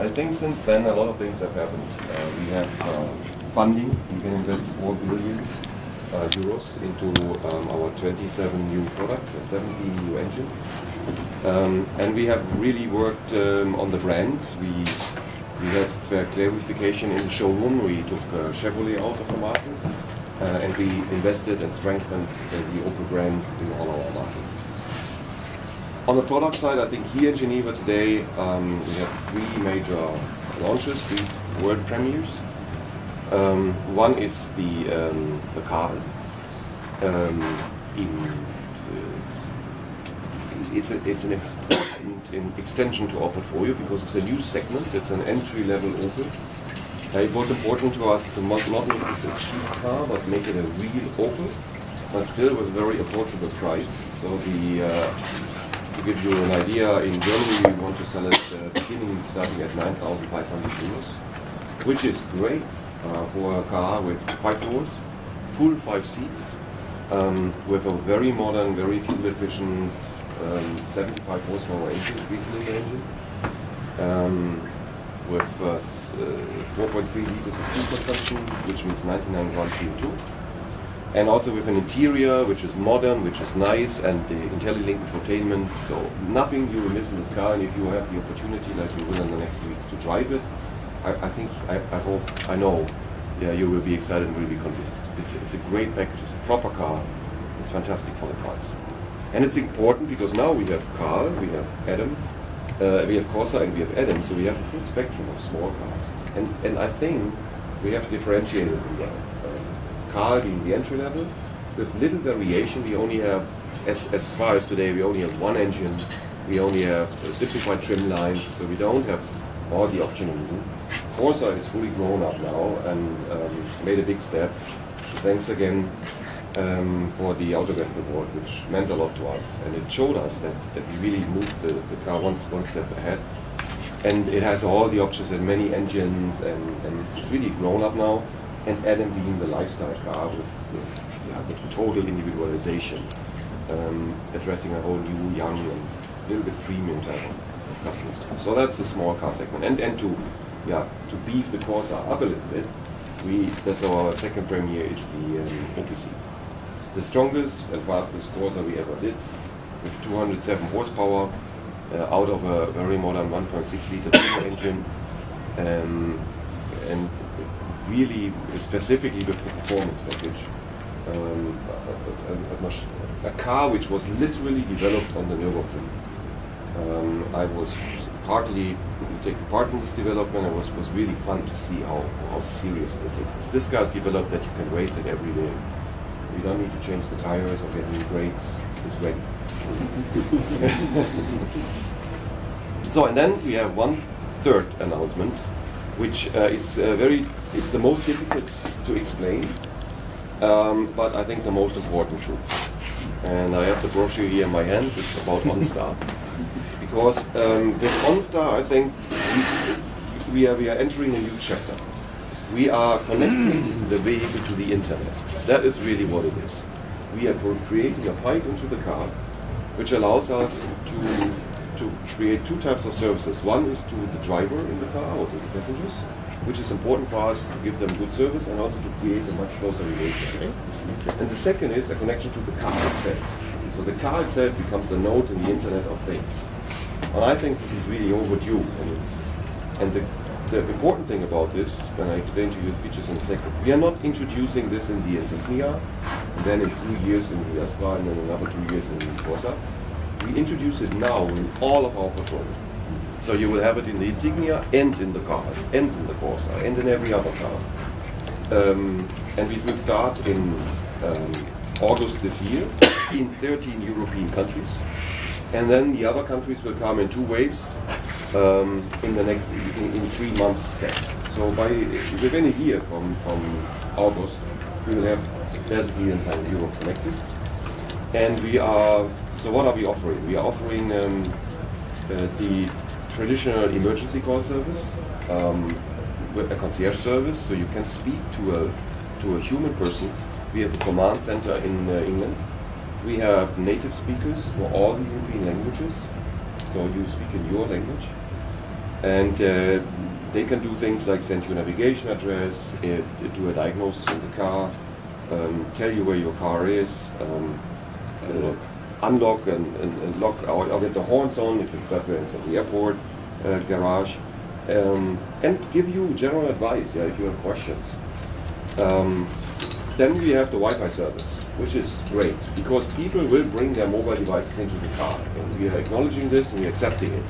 I think since then a lot of things have happened. We have funding. We can invest 4 billion euros into our 27 new products and 17 new engines. And we have really worked on the brand. We had clarification in the showroom. We took Chevrolet out of the market, and we invested and strengthened the Opel brand in all our markets. On the product side, I think here in Geneva today, we have 3 major launches, 3 world premieres. One is the Karl. It's an important extension to our portfolio because it's a new segment. It's an entry-level Opel. It was important to us to not make this a cheap car, but make it a real Opel, but still with a very affordable price. So to give you an idea, in Germany we want to sell it beginning starting at 9,500 euros, which is great for a car with 5 doors, full 5 seats, with a very modern, very fuel efficient 75 horsepower engine, 3-cylinder engine, with 4.3 liters of fuel consumption, which means 99 grams CO2. And also with an interior which is modern, which is nice, and the IntelliLink infotainment. So nothing you will miss in this car, and if you have the opportunity, like you will in the next weeks, to drive it, I know, you will be excited and will be convinced. It's a great package. It's a proper car. It's fantastic for the price. And it's important because now we have Karl, we have Adam, we have Corsa, and we have Adam, so we have a full spectrum of small cars. And I think we have differentiated in that. Karl being the entry level, with little variation. We only have, as far as today, we only have 1 engine, we only have simplified trim lines, so we don't have all the optionalism. Corsa is fully grown up now and made a big step. Thanks again for the Autobest Award, which meant a lot to us, and it showed us that we really moved the car one step ahead. And it has all the options and many engines, and it's really grown up now. And Adam being the lifestyle car with total individualization, addressing a whole new, young, and a little bit premium type of customers. So that's the small car segment. And to beef the Corsa up a little bit, that's our second premiere, is the Opel CEO. The strongest and fastest Corsa we ever did, with 207 horsepower, out of a very modern 1.6 liter turbo engine, and really specifically with the performance package. A car which was literally developed on the Nürburgring. I was partly taking part in this development. It was really fun to see how serious they take this. This car is developed that you can race it every day. You don't need to change the tires or get new brakes. It's ready. So, and then we have one third announcement, which it's the most difficult to explain, but I think the most important truth. And I have the brochure here in my hands. It's about OnStar. Because with OnStar, I think we are entering a new chapter. We are connecting the vehicle to the internet. That is really what it is. We are creating a pipe into the car, which allows us to create 2 types of services. One is to the driver in the car or to the passengers, which is important for us to give them good service and also to create a much closer relationship. And the second is a connection to the car itself. So the car itself becomes a node in the Internet of Things. And I think this is really overdue. And the important thing about this, when I explain to you the features in a second, we are not introducing this in the Insignia, and then in 2 years in the Astra, and then another 2 years in the Corsa. We introduce it now in all of our portfolio. So you will have it in the Insignia, and in the car, and in the Corsa, and in every other car. And we will start in August this year in 13 European countries. And then the other countries will come in 2 waves in 3 months steps. So within a year from August, we will have basically the entire Europe connected. And so what are we offering? We are offering the traditional emergency call service, with a concierge service, so you can speak to a human person. We have a command center in England. We have native speakers for all the European languages, so you speak in your language. And they can do things like send you a navigation address, do a diagnosis in the car, tell you where your car is, unlock and lock, or get the horns on if you've got friends at the airport garage, and give you general advice, if you have questions. Then we have the Wi-Fi service, which is great because people will bring their mobile devices into the car, and we are acknowledging this and we are accepting it.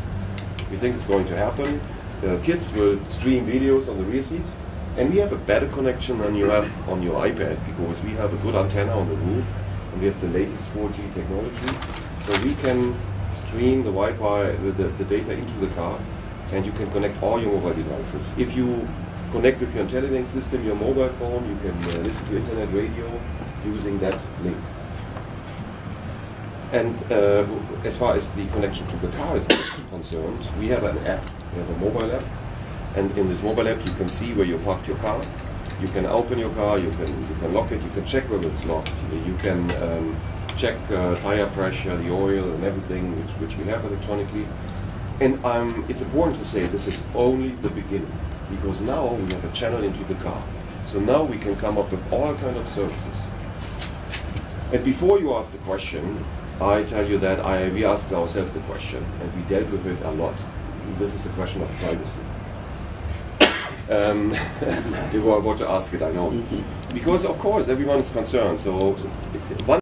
We think it's going to happen. The kids will stream videos on the rear seat, and we have a better connection than you have on your iPad because we have a good antenna on the roof, and we have the latest 4G technology, so we can stream the Wi-Fi, the data into the car, and you can connect all your mobile devices. If you connect with your IntelliLink system, your mobile phone, you can listen to internet radio using that link. And as far as the connection to the car is concerned, we have an app. We have a mobile app, and in this mobile app you can see where you parked your car. You can open your car, you can lock it, you can check whether it's locked, you can check tire pressure, the oil, and everything which we have electronically. And it's important to say this is only the beginning, because now we have a channel into the car. So now we can come up with all kinds of services. And before you ask the question, I tell you that we asked ourselves the question, and we dealt with it a lot. This is the question of privacy. You want to ask it, I know. Because of course everyone is concerned. So one